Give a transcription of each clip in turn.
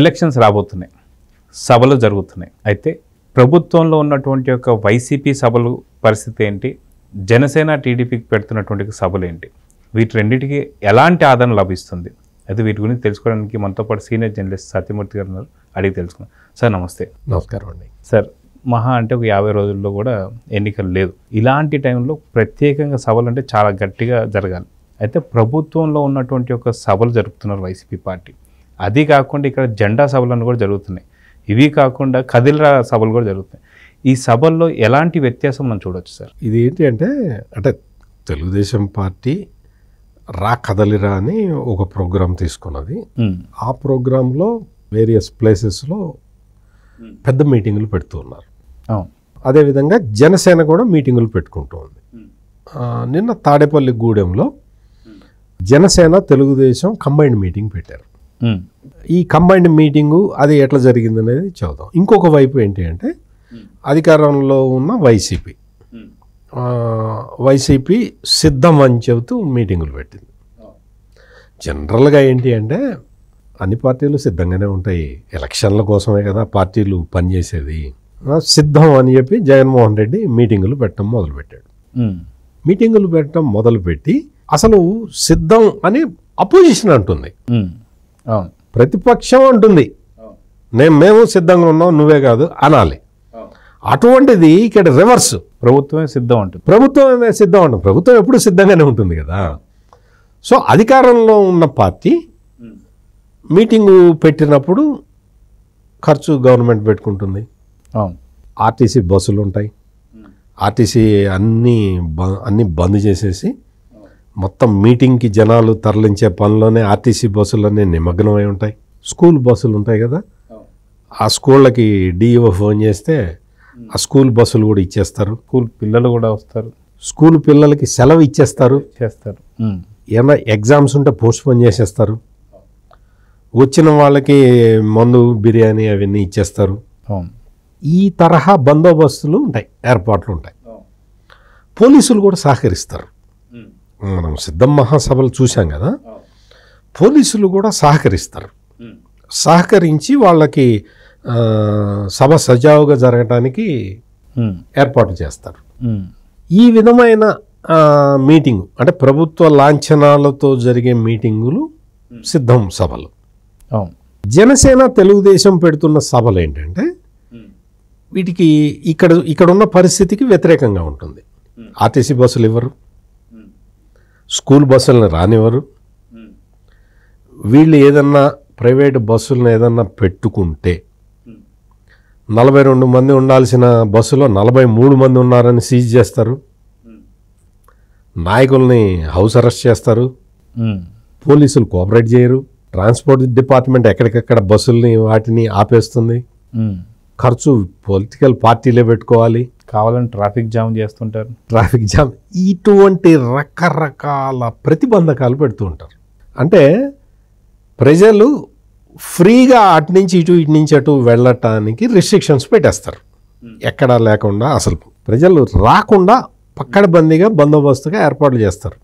Elections రాబోతున్నాయి, సభలు జరుగుతున్నాయి. అయితే ప్రభుత్వంలో ఉన్నటువంటి యొక్క వైసీపీ సభలు పరిస్థితి ఏంటి, జనసేన టీడీపీకి పెడుతున్నటువంటి సభలు ఏంటి, వీటి రెండింటికి ఎలాంటి ఆదరణ లభిస్తుంది? అయితే వీటి గురించి తెలుసుకోవడానికి మనతో పాటు సీనియర్ జర్నలిస్ట్ సత్యమూర్తి గారు ఉన్నారు, అడిగి తెలుసుకున్నాం. సార్ నమస్తే. నమస్కారం అండి. సార్, మహా అంటే ఒక 50 రోజుల్లో కూడా ఎన్నికలు లేదు. ఇలాంటి టైంలో ప్రత్యేకంగా సభలు అంటే చాలా గట్టిగా జరగాలి. అయితే ప్రభుత్వంలో ఉన్నటువంటి ఒక సభలు జరుపుతున్నారు వైసీపీ పార్టీ. అది కాకుండా ఇక్కడ జెండా సభలను కూడా జరుగుతున్నాయి. ఇవి కాకుండా కదిలిరా సభలు కూడా జరుగుతున్నాయి. ఈ సభల్లో ఎలాంటి వ్యత్యాసం మనం చూడవచ్చు సార్? ఇది ఏంటి అంటే తెలుగుదేశం పార్టీ రా కదలిరా అని ఒక ప్రోగ్రాం తీసుకున్నది. ఆ ప్రోగ్రాంలో వేరియస్ ప్లేసెస్లో పెద్ద మీటింగులు పెడుతూ ఉన్నారు. అదేవిధంగా జనసేన కూడా మీటింగులు పెట్టుకుంటూ ఉంది. నిన్న తాడేపల్లి గూడెంలో జనసేన తెలుగుదేశం కంబైన్డ్ మీటింగ్ పెట్టారు. ఈ కంబైన్డ్ మీటింగు అది ఎట్లా జరిగింది అనేది చూద్దాం. ఇంకొక వైపు ఏంటి అంటే అధికారంలో ఉన్న వైసీపీ సిద్ధం అని చెబుతూ మీటింగులు పెట్టింది. జనరల్గా ఏంటి అంటే అన్ని పార్టీలు సిద్ధంగానే ఉంటాయి, ఎలక్షన్ల కోసమే కదా పార్టీలు పనిచేసేది. సిద్ధం అని చెప్పి జగన్మోహన్ రెడ్డి మీటింగులు పెట్టడం మొదలుపెట్టాడు. మీటింగులు పెట్టడం మొదలుపెట్టి అసలు సిద్ధం అని అపోజిషన్ అంటుంది, ప్రతిపక్షం అంటుంది మేము సిద్ధంగా ఉన్నాం నువ్వే కాదు అనాలి. అటువంటిది ఇక్కడ రివర్స్, ప్రభుత్వమే సిద్ధం అంటుంది. ప్రభుత్వమే సిద్ధం అంటుంది. ప్రభుత్వం ఎప్పుడు సిద్ధంగానే ఉంటుంది కదా. సో అధికారంలో ఉన్న పార్టీ మీటింగు పెట్టినప్పుడు ఖర్చు గవర్నమెంట్ పెట్టుకుంటుంది. ఆర్టీసీ బస్సులు ఉంటాయి, ఆర్టీసీ అన్నీ బంద్ చేసేసి మొత్తం మీటింగ్కి జనాలు తరలించే పనిలోనే ఆర్టీసీ బస్సులన్నీ నిమగ్నమై ఉంటాయి. స్కూల్ బస్సులు ఉంటాయి కదా, ఆ స్కూళ్ళకి డిఈఓ ఫోన్ చేస్తే ఆ స్కూల్ బస్సులు కూడా ఇచ్చేస్తారు. స్కూల్ పిల్లలు కూడా వస్తారు, స్కూల్ పిల్లలకి సెలవు ఇచ్చేస్తారు. ఏమైనా ఎగ్జామ్స్ ఉంటే పోస్ట్పోన్ చేసేస్తారు. వచ్చిన వాళ్ళకి మందు బిర్యానీ అవన్నీ ఇచ్చేస్తారు. ఈ తరహా బందోబస్తులు ఉంటాయి, ఏర్పాట్లు ఉంటాయి. పోలీసులు కూడా సహకరిస్తారు. మనం సిద్ధం మహాసభలు చూసాం కదా, పోలీసులు కూడా సహకరిస్తారు. సహకరించి వాళ్ళకి సభ సజావుగా జరగటానికి ఏర్పాటు చేస్తారు. ఈ విధమైన మీటింగు అంటే ప్రభుత్వ లాంఛనాలతో జరిగే మీటింగులు సిద్ధం సభలు. జనసేన తెలుగుదేశం పెడుతున్న సభలు ఏంటంటే వీటికి ఇక్కడున్న పరిస్థితికి వ్యతిరేకంగా ఉంటుంది. ఆర్టీసీ బస్సులు ఇవ్వరు, స్కూల్ బస్సులను రానివ్వరు. వీళ్ళు ఏదన్నా ప్రైవేట్ బస్సులను ఏదన్నా పెట్టుకుంటే 42 మంది ఉండాల్సిన బస్సులో 43 మంది ఉన్నారని సీజ్ చేస్తారు. నాయకుల్ని హౌస్ అరెస్ట్ చేస్తారు. పోలీసులు కోఆపరేట్ చేయరు. ట్రాన్స్పోర్ట్ డిపార్ట్మెంట్ ఎక్కడికక్కడ బస్సుల్ని వాటిని ఆపేస్తుంది. ఖర్చు పొలిటికల్ పార్టీలే పెట్టుకోవాలి, కావాలని ట్రాఫిక్ జామ్ చేస్తుంటారు. ట్రాఫిక్ జామ్ ఇటువంటి రకరకాల ప్రతిబంధకాలు పెడుతూ ఉంటారు. అంటే ప్రజలు ఫ్రీగా అటు నుంచి ఇటు నుంచి అటు వెళ్ళటానికి రిస్ట్రిక్షన్స్ పెట్టేస్తారు. ఎక్కడా లేకుండా అసలు ప్రజలు రాకుండా పక్కడబందీగా బందోబస్తుగా ఏర్పాట్లు చేస్తారు.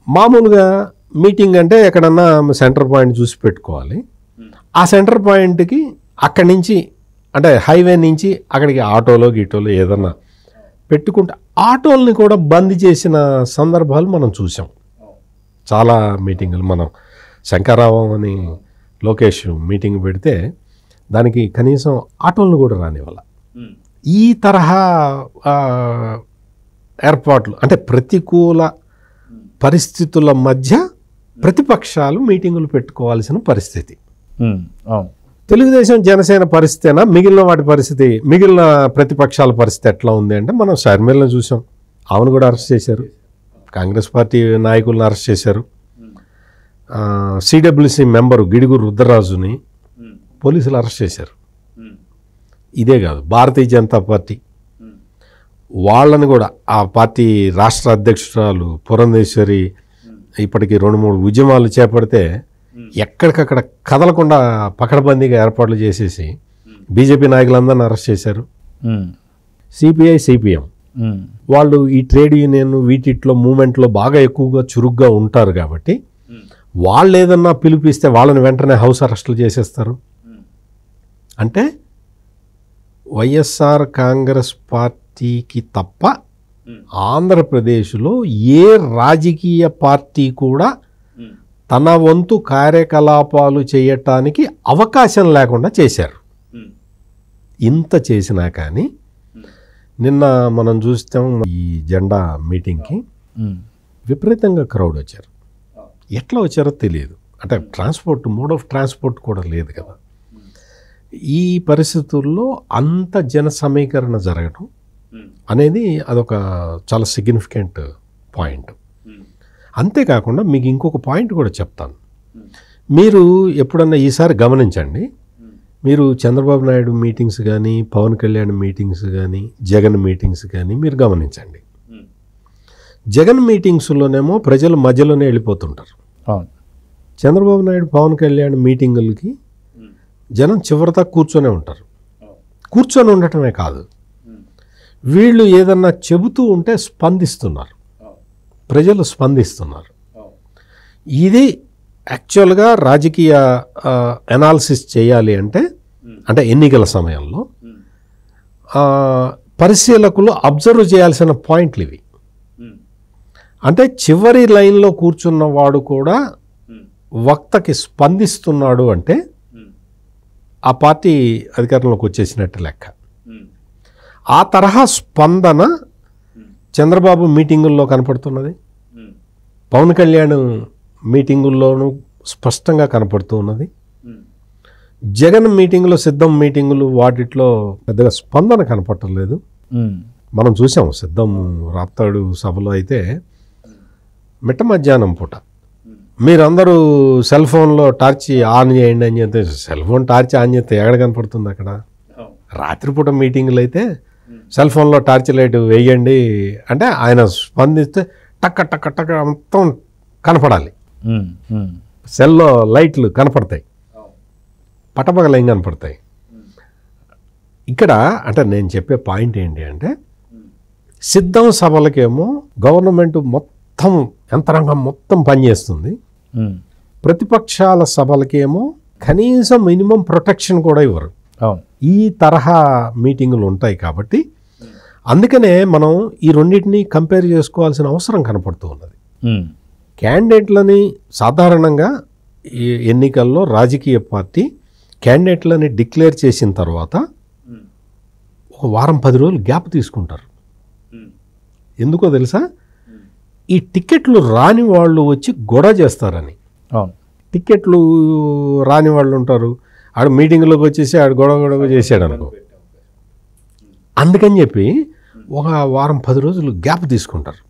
మామూలుగా మీటింగ్ అంటే ఎక్కడన్నా సెంటర్ పాయింట్ చూసి పెట్టుకోవాలి. ఆ సెంటర్ పాయింట్కి అక్కడి నుంచి అంటే హైవే నుంచి అక్కడికి ఆటోలో గీటోలో ఏదన్నా పెట్టుకుంటే ఆటోల్ని కూడా బంద్ చేసిన సందర్భాలు మనం చూసాం. చాలా మీటింగులు మనం శంకరావం అని లోకేష్ మీటింగ్ పెడితే దానికి కనీసం ఆటోలను కూడా రానివ్వాల. ఈ తరహా ఏర్పాట్లు అంటే ప్రతికూల పరిస్థితుల మధ్య ప్రతిపక్షాలు మీటింగులు పెట్టుకోవాల్సిన పరిస్థితి. తెలుగుదేశం జనసేన పరిస్థితేనా మిగిలిన వాటి పరిస్థితి, మిగిలిన ప్రతిపక్షాల పరిస్థితి ఎట్లా ఉంది అంటే మనం షర్మిలను చూసాం, ఆమెను కూడా అరెస్ట్ చేశారు. కాంగ్రెస్ పార్టీ నాయకులను అరెస్ట్ చేశారు. సిడబ్ల్యూసి మెంబరు గిడుగురు రుద్రరాజుని పోలీసులు అరెస్ట్ చేశారు. ఇదే కాదు, భారతీయ జనతా పార్టీ వాళ్ళని కూడా ఆ పార్టీ రాష్ట్ర అధ్యక్షురాలు పురంధేశ్వరి ఇప్పటికీ 2-3 ఉద్యమాలు చేపడితే ఎక్కడికక్కడ కదలకుండా పకడ్బందీగా ఏర్పాట్లు చేసేసి బీజేపీ నాయకులందరినీ అరెస్ట్ చేశారు. సిపిఐ సిపిఎం వాళ్ళు ఈ ట్రేడ్ యూనియన్ వీటిలో మూమెంట్లో బాగా ఎక్కువగా చురుగ్గా ఉంటారు కాబట్టి వాళ్ళు ఏదన్నా పిలిపిస్తే వాళ్ళని వెంటనే హౌస్ అరెస్టులు చేసేస్తారు. అంటే వైఎస్ఆర్ కాంగ్రెస్ పార్టీకి తప్ప ఆంధ్రప్రదేశ్లో ఏ రాజకీయ పార్టీ కూడా తన వంతు కార్యకలాపాలు చేయటానికి అవకాశం లేకుండా చేశారు. ఇంత చేసినా కానీ నిన్న మనం చూస్తాం ఈ జెండా మీటింగ్కి విపరీతంగా క్రౌడ్ వచ్చారు. ఎట్లా వచ్చారో తెలియదు. అంటే మోడ్ ఆఫ్ ట్రాన్స్పోర్ట్ కూడా లేదు కదా. ఈ పరిస్థితుల్లో అంత జన సమీకరణ జరగడం అనేది అదొక చాలా సిగ్నిఫికెంట్ పాయింట్. అంతేకాకుండా మీకు ఇంకొక పాయింట్ కూడా చెప్తాను. మీరు ఎప్పుడన్నా ఈసారి గమనించండి, మీరు చంద్రబాబు నాయుడు మీటింగ్స్ కానీ, పవన్ కళ్యాణ్ మీటింగ్స్ కానీ, జగన్ మీటింగ్స్ కానీ మీరు గమనించండి. జగన్ మీటింగ్స్లోనేమో ప్రజలు మధ్యలోనే వెళ్ళిపోతుంటారు. చంద్రబాబు నాయుడు పవన్ కళ్యాణ్ మీటింగులకి జనం చివరిదాకా కూర్చొనే ఉంటారు. కూర్చొని ఉండటమే కాదు, వీళ్ళు ఏదన్నా చెబుతూ ఉంటే స్పందిస్తున్నారు, ప్రజలు స్పందిస్తున్నారు. ఇది యాక్చువల్గా రాజకీయ అనాలిసిస్ చేయాలి అంటే ఎన్నికల సమయంలో పరిశీలకులు అబ్జర్వ్ చేయాల్సిన పాయింట్లు ఇవి. అంటే చివరి లైన్లో కూర్చున్న వాడు కూడా వక్తకి స్పందిస్తున్నాడు అంటే ఆ పార్టీ అధికారంలోకి వచ్చేసినట్టు లెక్క. ఆ తరహా స్పందన చంద్రబాబు మీటింగుల్లో కనపడుతున్నది, పవన్ కళ్యాణ్ మీటింగుల్లోనూ స్పష్టంగా కనపడుతూ ఉన్నది. జగన్ మీటింగులో, సిద్ధం మీటింగులు వాటిలో పెద్దగా స్పందన కనపడలేదు. మనం చూసాం సిద్ధం రాప్తాడు సభలో అయితే మిట్ట మధ్యాహ్నం పూట మీరందరూ సెల్ ఫోన్లో టార్చ్ ఆన్ చేయండి అని చెప్తే, సెల్ ఫోన్ టార్చ్ ఆన్ చేస్తే ఎక్కడ కనపడుతుంది అక్కడ? రాత్రిపూట మీటింగులు అయితే సెల్ ఫోన్లో టార్చ్ లైట్ వేయండి అంటే ఆయన స్పందిస్తే టక్క టక్క టక్క మొత్తం కనపడాలి. సెల్లో లైట్లు కనపడతాయి, పటపగలేం కనపడతాయి. ఇక్కడ అంటే నేను చెప్పే పాయింట్ ఏంటి అంటే, సిద్ధం సభలకేమో గవర్నమెంట్ మొత్తం యంత్రాంగం మొత్తం పనిచేస్తుంది, ప్రతిపక్షాల సభలకేమో కనీసం మినిమం ప్రొటెక్షన్ కూడా ఇవ్వరు. ఈ తరహా మీటింగులు ఉంటాయి కాబట్టి అందుకనే మనం ఈ రెండింటినీ కంపేర్ చేసుకోవాల్సిన అవసరం కనపడుతూ ఉన్నది. క్యాండిడేట్లని సాధారణంగా ఈ ఎన్నికల్లో రాజకీయ పార్టీ క్యాండిడేట్లని డిక్లేర్ చేసిన తర్వాత ఒక వారం 10 రోజులు గ్యాప్ తీసుకుంటారు. ఎందుకో తెలుసా? ఈ టికెట్లు రాని వాళ్ళు వచ్చి గొడవ చేస్తారని. టికెట్లు రాని వాళ్ళు ఉంటారు, ఆడు మీటింగ్లోకి వచ్చేసి ఆడు గొడవ చేశాడు అనుకో. అందుకని చెప్పి ఒక వారం 10 రోజులు గ్యాప్ తీసుకుంటారు.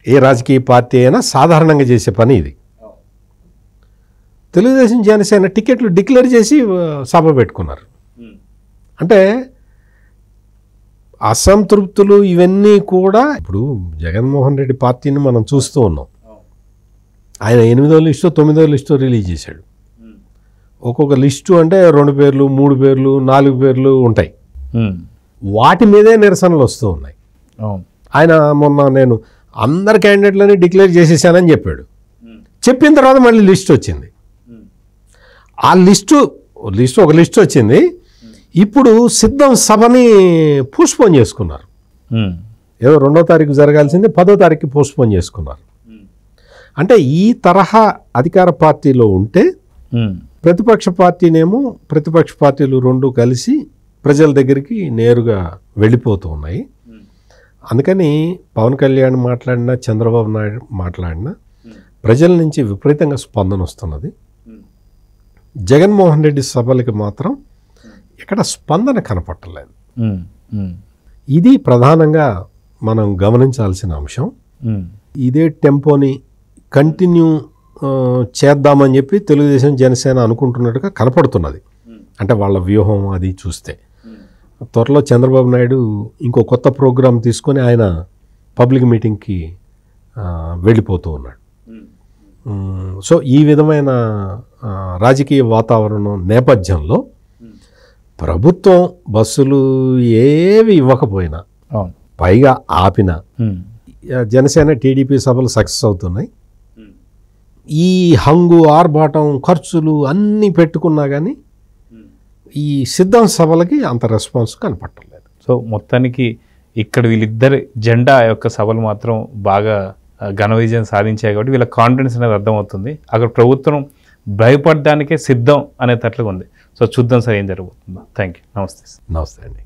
ఏ రాజకీయ పార్టీ అయినా సాధారణంగా చేసే పని ఇది. తెలుగుదేశం జనసేన టికెట్లు డిక్లేర్ చేసి సభ పెట్టుకున్నారు. అంటే అసంతృప్తులు ఇవన్నీ కూడా ఇప్పుడు జగన్మోహన్ రెడ్డి పార్టీని మనం చూస్తూ ఉన్నాం. ఆయన 8వ లిస్టు 9వ లిస్టు రిలీజ్ చేశాడు. ఒక్కొక్క లిస్టు అంటే 2 పేర్లు 3 పేర్లు 4 పేర్లు ఉంటాయి. వాటి మీదే నిరసనలు వస్తూ ఉన్నాయి. ఆయన మొన్న నేను అందరు క్యాండిడేట్లని డిక్లేర్ చేసేసానని చెప్పాడు. చెప్పిన తర్వాత మళ్ళీ లిస్ట్ వచ్చింది. ఆ లిస్టు ఒక లిస్టు వచ్చింది. ఇప్పుడు సిద్ధం సభని పోస్ట్పోన్ చేసుకున్నారు. ఏదో 2వ తారీఖు జరగాల్సింది 10వ తారీఖుకి పోస్ట్పోన్ చేసుకున్నారు. అంటే ఈ తరహా అధికార పార్టీలో ఉంటే ప్రతిపక్ష పార్టీలు రెండు కలిసి ప్రజల దగ్గరికి నేరుగా వెళ్ళిపోతూ ఉన్నాయి. అందుకని పవన్ కళ్యాణ్ మాట్లాడినా, చంద్రబాబు నాయుడు మాట్లాడినా ప్రజల నుంచి విపరీతంగా స్పందన వస్తున్నది. జగన్మోహన్ రెడ్డి సభలకి మాత్రం ఎక్కడ స్పందన కనపట్టలేదు. ఇది ప్రధానంగా మనం గమనించాల్సిన అంశం. ఇదే టెంపోని కంటిన్యూ చేద్దామని చెప్పి తెలుగుదేశం జనసేన అనుకుంటున్నట్టుగా కనపడుతున్నది. అంటే వాళ్ళ వ్యూహం అది చూస్తే త్వరలో చంద్రబాబు నాయుడు ఇంకో కొత్త ప్రోగ్రాం తీసుకొని ఆయన పబ్లిక్ మీటింగ్కి వెళ్ళిపోతూ ఉన్నాడు. సో ఈ విధమైన రాజకీయ వాతావరణం నేపథ్యంలో ప్రభుత్వం బస్సులు ఏవి ఇవ్వకపోయినా, పైగా ఆపినా, జనసేన టీడీపీ సభలు సక్సెస్ అవుతున్నాయి. ఈ హంగు ఆర్భాటం ఖర్చులు అన్నీ పెట్టుకున్నా కానీ ఈ సిద్ధం సభలకి అంత రెస్పాన్స్ కనపట్టలేదు. సో మొత్తానికి ఇక్కడ వీళ్ళిద్దరి జెండా యొక్క సభలు మాత్రం బాగా ఘన విజయం సాధించాయి కాబట్టి వీళ్ళ కాన్ఫిడెన్స్ అనేది అర్థమవుతుంది. అక్కడ ప్రభుత్వం భయపడడానికే సిద్ధం అనే తట్లుగా ఉంది. సో చూద్దాం సార్ ఏం జరుగుతుందో. Thank you. నమస్తే. నమస్తే అండి.